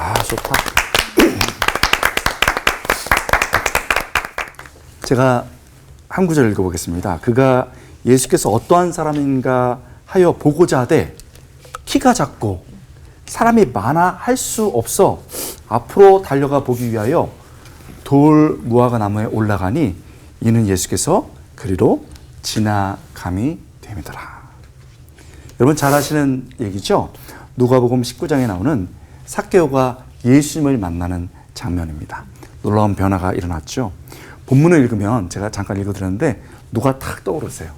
아, 좋다. 제가 한 구절 읽어보겠습니다. 그가 예수께서 어떠한 사람인가 하여 보고자 하되 키가 작고 사람이 많아 할 수 없어 앞으로 달려가 보기 위하여 돌 무화과 나무에 올라가니 이는 예수께서 그리로 지나감이 됨이더라. 여러분 잘 아시는 얘기죠? 누가복음 19장에 나오는 삭개오가 예수님을 만나는 장면입니다. 놀라운 변화가 일어났죠. 본문을 읽으면 제가 잠깐 읽어드렸는데 누가 탁 떠오르세요.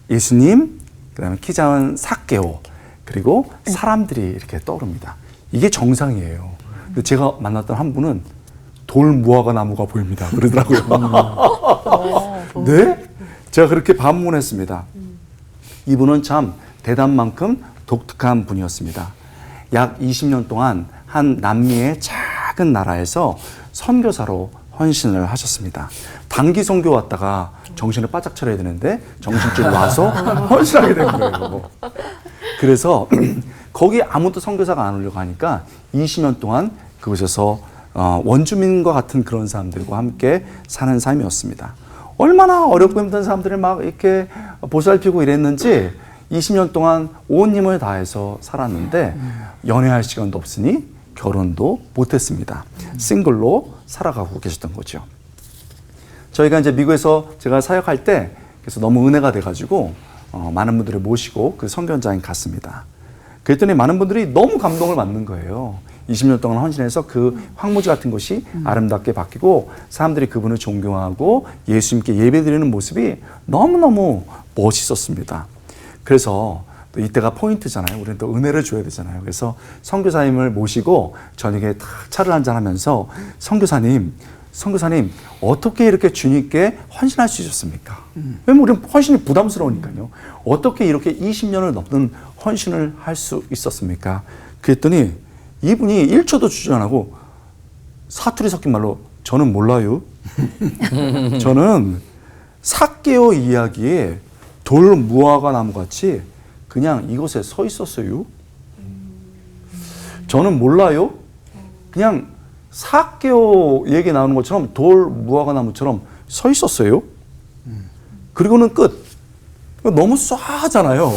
예수님, 그 다음에 키 작은 삭개오, 그리고 사람들이 이렇게 떠오릅니다. 이게 정상이에요. 근데 제가 만났던 한 분은 돌 무화과 나무가 보입니다. 그러더라고요. 네? 제가 그렇게 반문했습니다. 이분은 참 대단만큼 독특한 분이었습니다. 약 20년 동안 한 남미의 작은 나라에서 선교사로 헌신을 하셨습니다. 단기 선교 왔다가 정신을 바짝 차려야 되는데 정신줄 와서 헌신하게 된 거예요. 그래서 거기 아무도 선교사가 안 오려고 하니까 20년 동안 그곳에서 원주민과 같은 그런 사람들과 함께 사는 삶이었습니다. 얼마나 어렵고 힘든 사람들을 막 이렇게 보살피고 이랬는지 20년 동안 온 힘을 다해서 살았는데 연애할 시간도 없으니 결혼도 못했습니다. 싱글로 살아가고 계셨던 거죠. 저희가 이제 미국에서 제가 사역할 때 그래서 너무 은혜가 돼가지고 많은 분들을 모시고 그 선교 현장에 갔습니다. 그랬더니 많은 분들이 너무 감동을 받는 거예요. 20년 동안 헌신해서 그 황무지 같은 곳이 아름답게 바뀌고 사람들이 그분을 존경하고 예수님께 예배드리는 모습이 너무너무 멋있었습니다. 그래서 또 이때가 포인트잖아요. 우리는 또 은혜를 줘야 되잖아요. 그래서 선교사님을 모시고 저녁에 탁 차를 한잔 하면서 선교사님 어떻게 이렇게 주님께 헌신할 수 있었습니까? 왜냐면 우리는 헌신이 부담스러우니까요. 어떻게 이렇게 20년을 넘는 헌신을 할 수 있었습니까? 그랬더니 이분이 1초도 주저 안 하고 사투리 섞인 말로 저는 몰라요. 저는 삭개오 이야기에 돌 무화과 나무같이 그냥 이곳에 서 있었어요. 저는 몰라요. 그냥 삭개오 얘기 나오는 것처럼 돌 무화과 나무처럼 서 있었어요. 그리고는 끝. 너무 쏴하잖아요.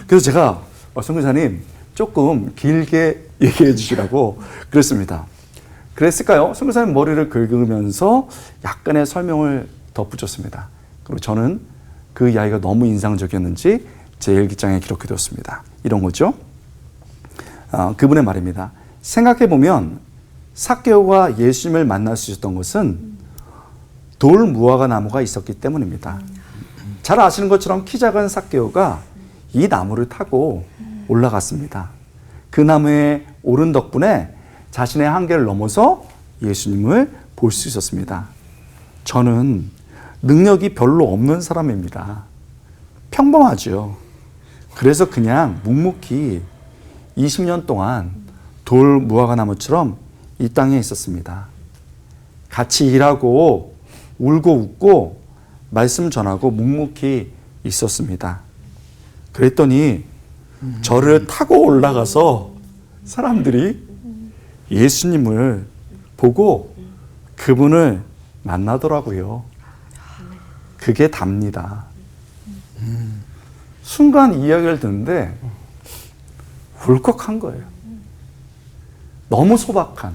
그래서 제가 선교사님 조금 길게 얘기해 주시라고 그랬습니다. 그랬을까요? 선교사님 머리를 긁으면서 약간의 설명을 덧붙였습니다. 그리고 저는 그 이야기가 너무 인상적이었는지 제 일기장에 기록해 뒀습니다. 이런 거죠. 그분의 말입니다. 생각해보면 삭개오가 예수님을 만날 수 있었던 것은 돌 무화과 나무가 있었기 때문입니다. 잘 아시는 것처럼 키 작은 삭개오가 이 나무를 타고 올라갔습니다. 그 나무에 오른 덕분에 자신의 한계를 넘어서 예수님을 볼 수 있었습니다. 저는 능력이 별로 없는 사람입니다. 평범하죠. 그래서 그냥 묵묵히 20년 동안 돌 무화과 나무처럼 이 땅에 있었습니다. 같이 일하고 울고 웃고 말씀 전하고 묵묵히 있었습니다. 그랬더니 저를 타고 올라가서 사람들이 예수님을 보고 그분을 만나더라고요. 그게 답니다. 순간 이야기를 듣는데 울컥한 거예요. 너무 소박한,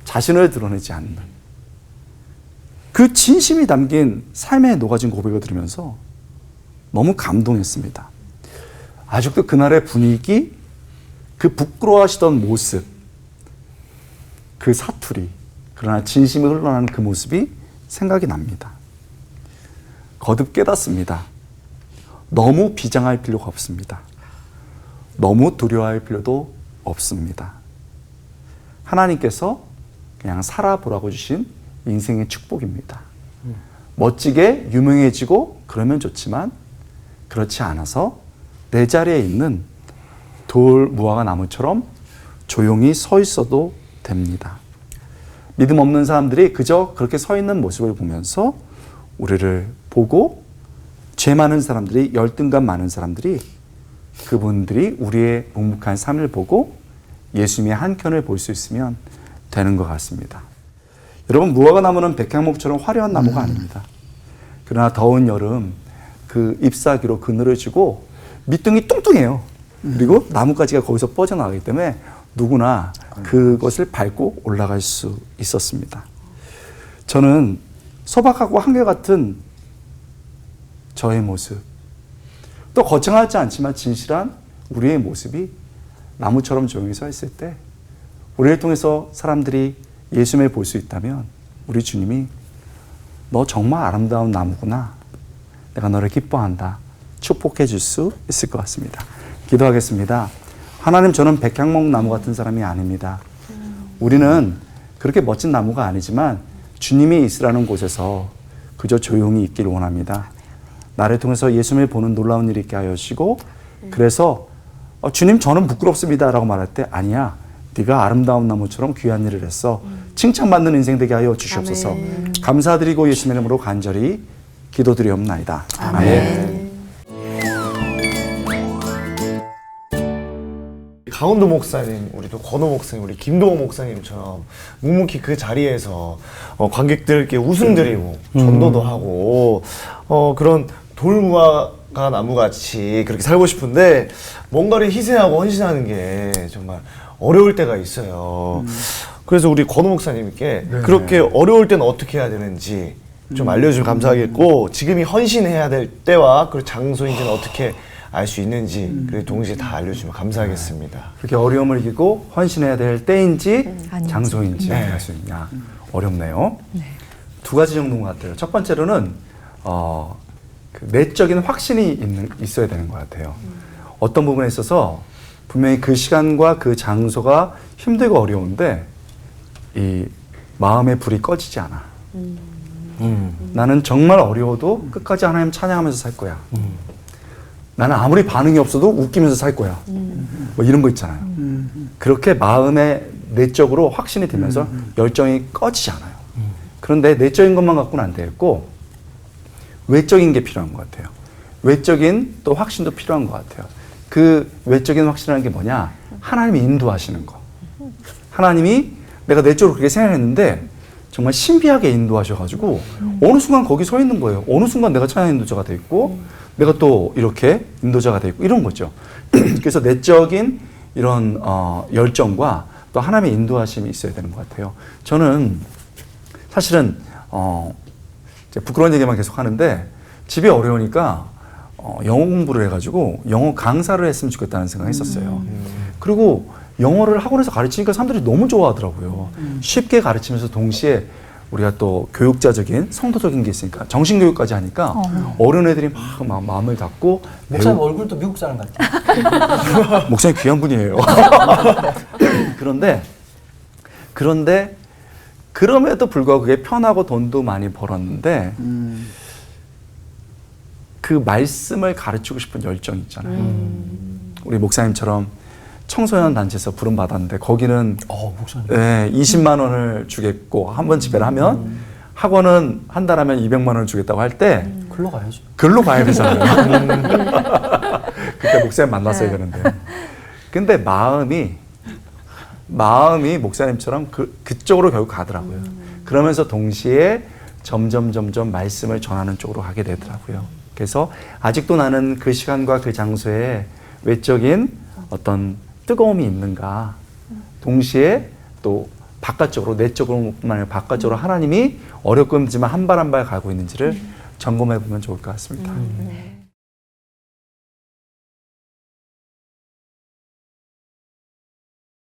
자신을 드러내지 않는 그 진심이 담긴 삶에 녹아진 고백을 들으면서 너무 감동했습니다. 아직도 그날의 분위기, 그 부끄러워하시던 모습, 그 사투리, 그러나 진심이 흘러나는 그 모습이 생각이 납니다. 거듭 깨닫습니다. 너무 비장할 필요가 없습니다. 너무 두려워할 필요도 없습니다. 하나님께서 그냥 살아보라고 주신 인생의 축복입니다. 멋지게 유명해지고 그러면 좋지만 그렇지 않아서 내 자리에 있는 돌 무화과 나무처럼 조용히 서 있어도 됩니다. 믿음 없는 사람들이 그저 그렇게 서 있는 모습을 보면서 우리를 보고 죄 많은 사람들이, 열등감 많은 사람들이 그분들이 우리의 묵묵한 삶을 보고 예수님의 한켠을 볼 수 있으면 되는 것 같습니다. 여러분, 무화과 나무는 백향목처럼 화려한 나무가 아닙니다. 그러나 더운 여름 그 잎사귀로 그늘어지고 밑둥이 뚱뚱해요. 그리고 나뭇가지가 거기서 뻗어나가기 때문에 누구나 그것을 밟고 올라갈 수 있었습니다. 저는 소박하고 한결같은 저의 모습, 또 거창하지 않지만 진실한 우리의 모습이 나무처럼 조용히 서 있을 때 우리를 통해서 사람들이 예수님을 볼 수 있다면 우리 주님이 너 정말 아름다운 나무구나, 내가 너를 기뻐한다, 축복해 줄 수 있을 것 같습니다. 기도하겠습니다. 하나님, 저는 백향목 나무 같은 사람이 아닙니다. 우리는 그렇게 멋진 나무가 아니지만 주님이 있으라는 곳에서 그저 조용히 있기를 원합니다. 나를 통해서 예수님을 보는 놀라운 일이 있게 하여 주시고, 그래서 주님, 저는 부끄럽습니다 라고 말할 때, 아니야, 네가 아름다운 나무처럼 귀한 일을 했어, 칭찬받는 인생 되게 하여 주시옵소서. 아멘. 감사드리고 예수님의 이름으로 간절히 기도드리옵나이다. 아멘. 강원도 목사님, 우리 또 권호 목사님, 우리 김동호 목사님처럼 묵묵히 그 자리에서 관객들께 웃음 드리고 전도도 하고 그런 돌무화과 나무같이 그렇게 살고 싶은데 뭔가를 희생하고 헌신하는 게 정말 어려울 때가 있어요. 그래서 우리 권호 목사님께 그렇게 어려울 때는 어떻게 해야 되는지 좀 알려주면 감사하겠고, 지금이 헌신해야 될 때와 그 장소인지는 어떻게 알 수 있는지 그 동시에 다 알려주면 감사하겠습니다. 그렇게 어려움을 이기고 헌신해야 될 때인지 장소인지 알 수 있냐. 어렵네요. 두 가지 정도인 것 같아요. 첫 번째로는 그 내적인 확신이 있어야 되는 것 같아요. 어떤 부분에 있어서 분명히 그 시간과 그 장소가 힘들고 어려운데 이 마음의 불이 꺼지지 않아. 나는 정말 어려워도 끝까지 하나님 찬양하면서 살 거야. 나는 아무리 반응이 없어도 웃기면서 살 거야. 뭐 이런 거 있잖아요. 그렇게 마음에 내적으로 확신이 들면서 열정이 꺼지지 않아요. 그런데 내적인 것만 갖고는 안 되겠고 외적인 게 필요한 것 같아요. 외적인 또 확신도 필요한 것 같아요. 그 외적인 확신이라는 게 뭐냐? 하나님이 인도하시는 거. 하나님이 내가 내적으로 그렇게 생각했는데 정말 신비하게 인도하셔가지고 어느 순간 거기 서 있는 거예요. 어느 순간 내가 찬양 인도자가 돼 있고 내가 또 이렇게 인도자가 돼 있고 이런 거죠. 그래서 내적인 이런 열정과 또 하나님의 인도하심이 있어야 되는 것 같아요. 저는 사실은 이제 부끄러운 얘기만 계속 하는데 집이 어려우니까 영어 공부를 해가지고 영어 강사를 했으면 좋겠다는 생각을 했었어요. 그리고 영어를 학원에서 가르치니까 사람들이 너무 좋아하더라고요. 쉽게 가르치면서 동시에 우리가 또 교육자적인 성도적인 게 있으니까 정신교육까지 하니까 어린 애들이 막 마음을 닫고 목사님 얼굴도 미국 사람 같아요. 목사님 귀한 분이에요. 그런데 그럼에도 불구하고 그게 편하고 돈도 많이 벌었는데 그 말씀을 가르치고 싶은 열정이 있잖아요. 우리 목사님처럼 청소년 단체에서 부름 받았는데 거기는 목사님. 20만 원을 주겠고 한 번 집회를 하면 학원은 한 달 하면 200만 원을 주겠다고 할 때 글로 가야죠. 글로 가야 되잖아요. 그때 목사님 만났어야 되는데. 근데 마음이 목사님처럼 그쪽으로 결국 가더라고요. 그러면서 동시에 점점 말씀을 전하는 쪽으로 가게 되더라고요. 그래서 아직도 나는 그 시간과 그 장소에 외적인 어떤 뜨거움이 있는가, 동시에 또 바깥쪽으로, 내적으로만 아니라 바깥쪽으로 하나님이 어렵고 힘들지만 한 발 한 발 가고 있는지를 점검해 보면 좋을 것 같습니다.